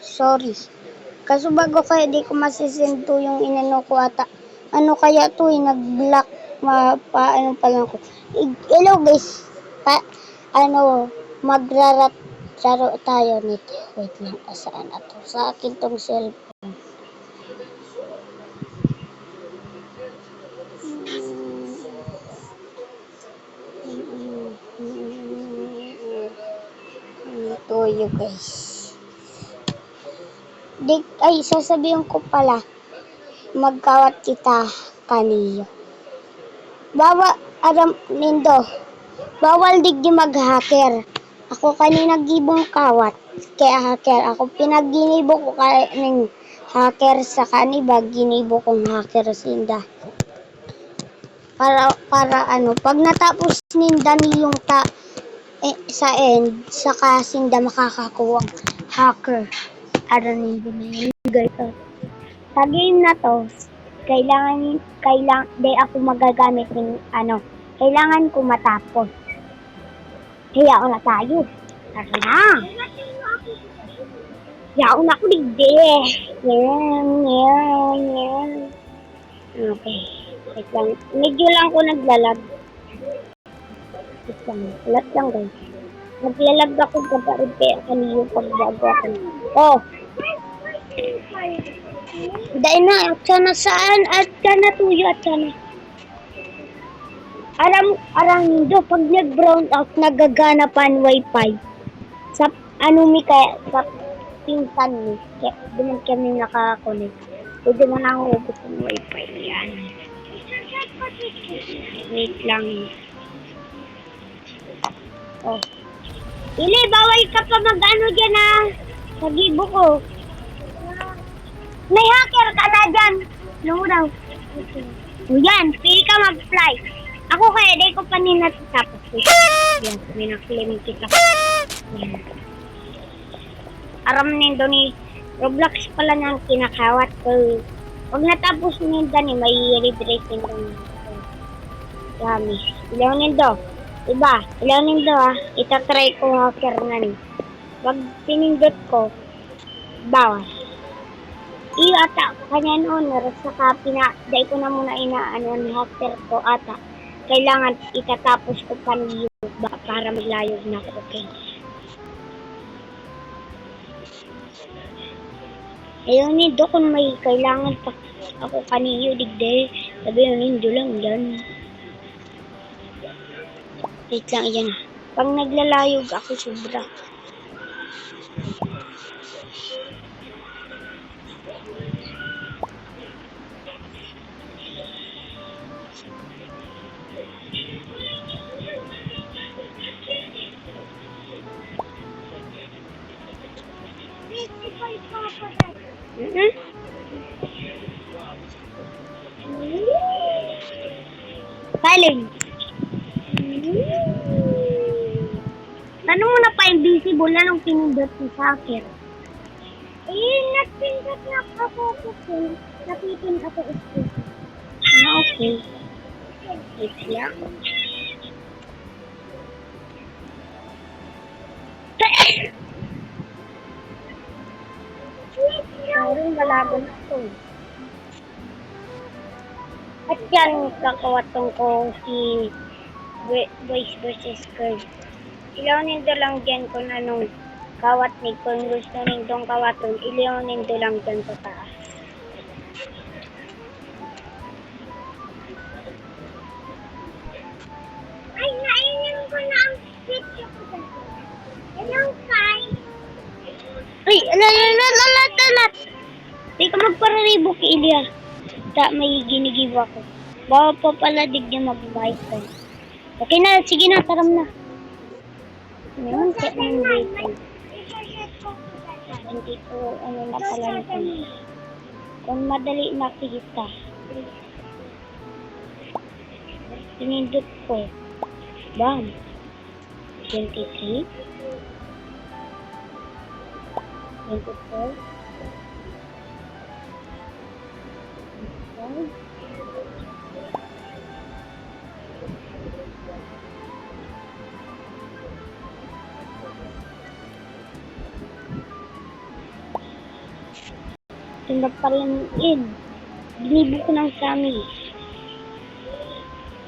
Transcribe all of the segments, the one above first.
Sorry. Kaso bago kaya di ko masisend to yung inano ko ata. Ano kaya to nag-block paano pa lang ko. Hello guys. Ano, magrarat laro tayo nito. Wait lang, saan na to? Sa akin tong cellphone. Ito you guys. Sasabihin ko pala, magkawat kita kaniyo. Nindo, bawal digdi mag-hacker. Ako kanina gibong kawat, kaya hacker. Ako pinagginibo ko kaning hacker sa kanibag, ginibo kong hacker sinda. Para ano, pag natapos ninda niyong sa end, saka sinda makakakuwang hacker. Nindo na yun, guys. Sa game na to, kailangan di ako magagamit ng kailangan ko matapos. Kaya na tayo. Tara na. Yaon ako digdi. Yan. Okay. Wait lang. Medyo lang ako naglalag. Wait lang. Ulat lang guys. Naglalag ako kapag kaniyo pagbago ako. Oh. Dahil na, at sana saan? At sana tuyo, at sana. Aram do, pag nag-brown out, nagagana pa ang wifi. Sa, kaya, sa pinsan ni. Kaya, doon kami nakakonect. Pwede mo na ako ubos ng wifi. Yan. Wait lang. Oh. Ili, bawal ka pa mag-ano dyan sa gibo ko. May hacker ka na dyan. Ano daw? O yan, pili ka mag-fly. Ako kaya, di ko pa ninatapos. Yan, may naklaim kita. Yan. Aram nindo ni Roblox pala niyang kinakawat ko. Pag natapos nindo ni, may redrace nindo ni. Yummy. Ilaw nindo. Diba? Ilaw nindo itatry ko hacker na ni. Pag pinindot ko, bawas. Iyo ata, kanyan honor, saka dahil ko na muna ni hacker ko ata. Kailangan itatapos ko pa niyo para maglayog na ako, okay? Ayaw nindo kung may kailangan pa ako kaniyo digday. Sabi yun, nindo lang yan. Wait lang, yan. Pag naglalayog ako, sobra. Silent. Tanong mo na pa invisible na nung pinindot ko sa akin. Nagpindot na ako kasi napitin ako ito. Okay. Wait lang. Parang galaban ako. At yan, kakawatong ko si Boys vs. Girls. Ilawin do lang dyan kung anong kawat ni kung gusto nindong kawaton. Ilawin do lang dyan sa taas. Ay, nainin ko na ang picture ko dyan. Hello, Kai. Ay, alat. Di ka magpararibo kay Ilya. May ginigibo ako. Bawa pa pala digya mag-wifi. Okay na, sige na, taram na. Ngayon, check na yung wifi. Dito, na pala nito. Kung madali makikita. Pinindot ko. Bam. 23. 24. Tinda pa rin in. Binibo ko ng Sammy.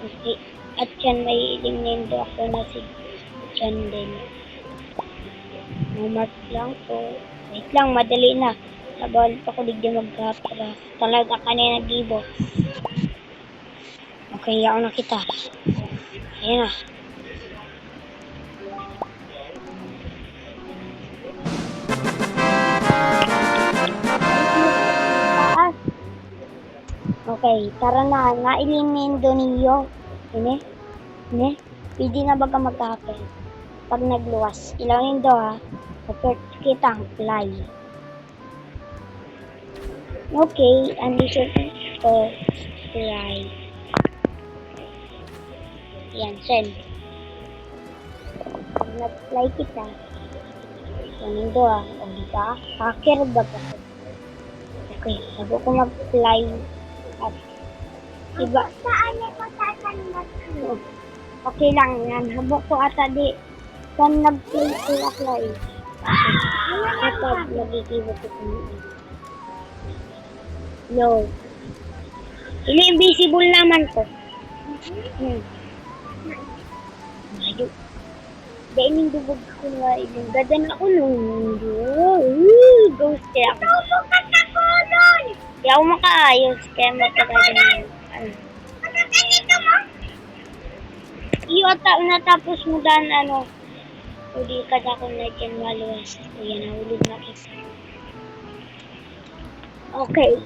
Okay. At yan, may iling-nindo ako na si Chan din. Mamat lang po. Wait lang, madali na. Nabawal pa ko digdi magkapra. Talaga kanina gibo. Okay, ako nakita. Ayan na. Taas. Okay, tara na. Nailinindo niyo. Ini? Pwede na baga magkapin. Pag nagluwas. Ilawin do ha. Kapag kita ang fly. Okay, andito to fly. Yan, send. Pag nag-fly kita. Ilawin do ha. O diba? Hacker ba ka? Okay, bago ko mag-fly at iba. Saan ako sasanmat? Okay lang yan. Habok ko ata di. Saan nag-play ko apply? Ito, nagkikibot ko kung no. Invisible naman ko. Ayun. Dahil yung dubog ko na ibang gada na ako nung ghost kaya ako. Tubog ka sa kulon! Kaya ako makaayos. Kaya matagalan yun. Matagalito mo? Iyo natapos mo daan ano. Hindi ka na kung na dyan maluwas. Ayan, nahulog na kita. Okay.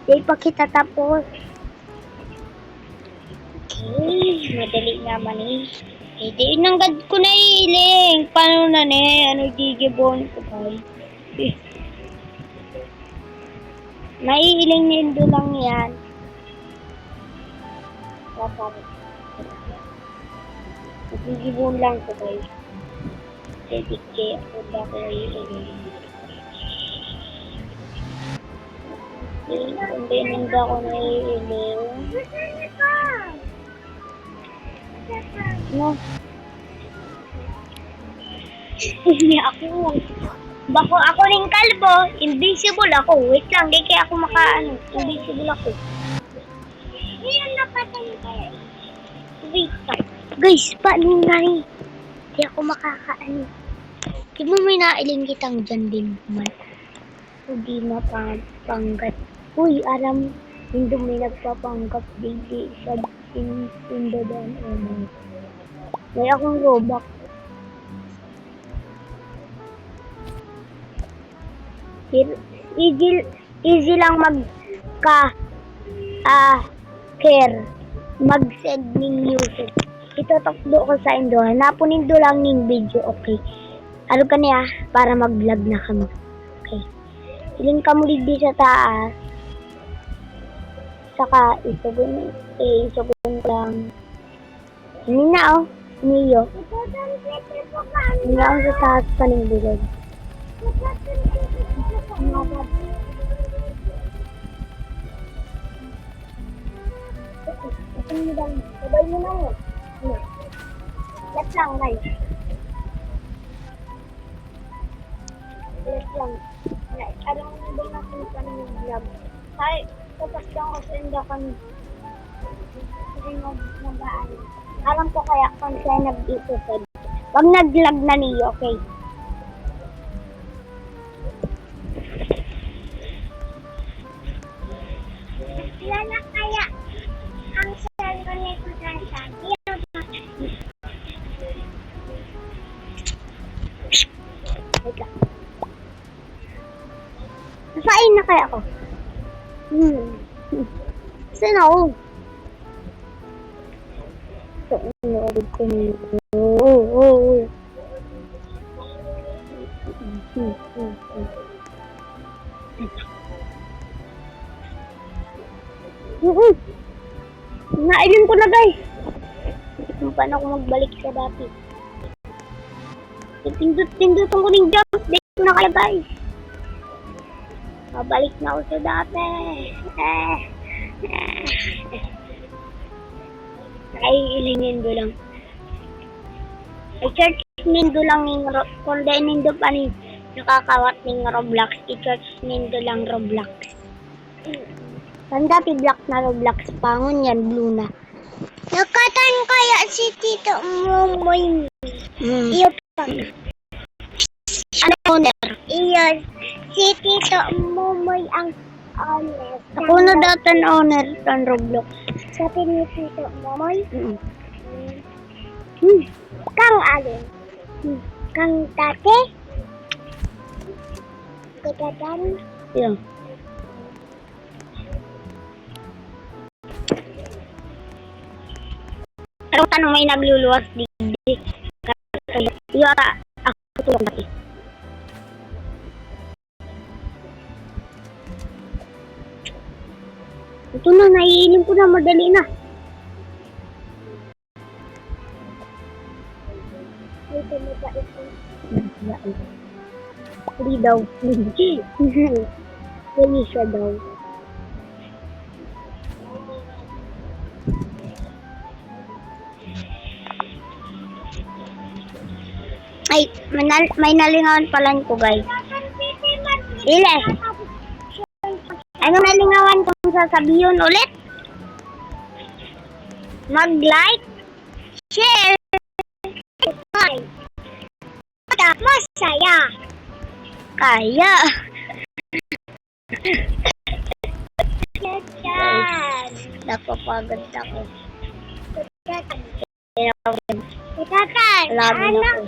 Di pa kita tapos. Okay. Madali naman eh. Eh, di nanggad ko na iling. Paano na ne? Ano gigibon ko ba? Maiiling nindo lang yan. Gigibon lang ko ba? Dedicate ako ba ko iiling. Hindi nanda ko na iiling. No. Hindi ako. Bako ako rin kalbo. Invisible ako. Wait lang. Di kaya ako makaano. Invisible ako. Ngayon napatay kayo. Wait lang. Guys, paano nga rin? Di ako makakaano. Di mo may nailing kitang dyan din man. Hindi mapapanggat. Uy, alam. Hindi may nagpapanggap. Di sa tindadan. May akong robot. Easy lang care. Mag-send ng music. Itotakdo ko sa indo. Hanapon nindo lang ng video. Okay. Ano ka niya? Para mag-vlog na kami. Okay. Iling ka muli di sa taas. Saka isugun lang. Hindi na oh. Niyo. Hindi na ako sa taas pa ng bilog. Sabay mo na mo. Let lang guys. Let lang. Alam mo ba na kung paano yung vlog? Ay, tapos lang ako sa indakan. Kasi mag-aan. Alam ko kaya kung siya nag-isipid. Huwag nag-vlog na niyo, okay? Ilan na kaya ang cellphone ni Kudrasa? Wait lang. Nasain na kaya ako? Saan ako? Naabot ko niyo. Nailin ko na guys. Kung paano ako magbalik sa dati. Pindot ko ng jump. Dito ko na kaya guys. Mabalik na ako sa dati. Ay, ilinindo lang. I-search nindo lang ng kung dahil nindo pa ni nakakawat ng Roblox. I-search nindo lang Roblox. Tanda, black na Roblox. Pangon yan, blue na. Nakatan kaya si Tito Momoy. Iyo pa. Ano owner? Iyon. Si Tito Momoy ang owner. Ako na datan owner ng Roblox. Sabi ni Tito Momoy. Kang alin? Kang tate? Kagatan? Yun. Pero tanong may nagluluwas di. Yata, ako tulong dati. Ito na, naiinim ko na, madali na. Ay, tumaba ito. Free daw. Free siya daw. Ay, may nalingawan pala ko, guys. Ile. Ano nalingawan kung sasabihin ulit? Mag-like, share, Masaya. kaya. Yan. Napapagod ako. Kagatan. Kaya Kagatan. labi na ako.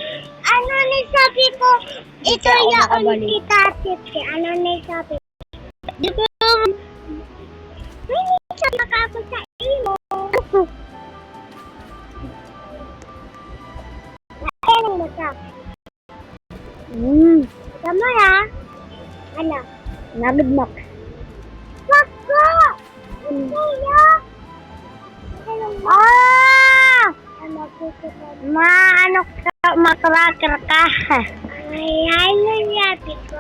Ano ni sabi ko? Ito ako yung makabalik. si Tatit. Ano ni sabi? Di ko May sabi ako sa imo. Ano mo sa? Tama ya? Ano? Nagad Max. Wag ko! Hindi ya? Ano ko Maano ka, makrakar ka. Ay, ano sabi ko?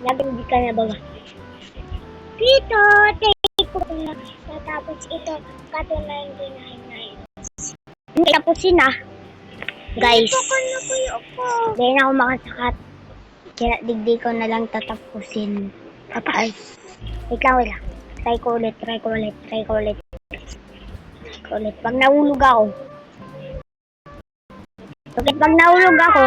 Nagad ka na ba? Dito, take ko na. Tapos ito, katulad din Hindi tapusin na. Guys, Ito ko na kuya ko. dahil na ako makasakat. Kaya digdi ko na lang tatapusin. Ay, wait lang. Try ko ulit. Pag nahulog ako. Bakit pag nahulog ako,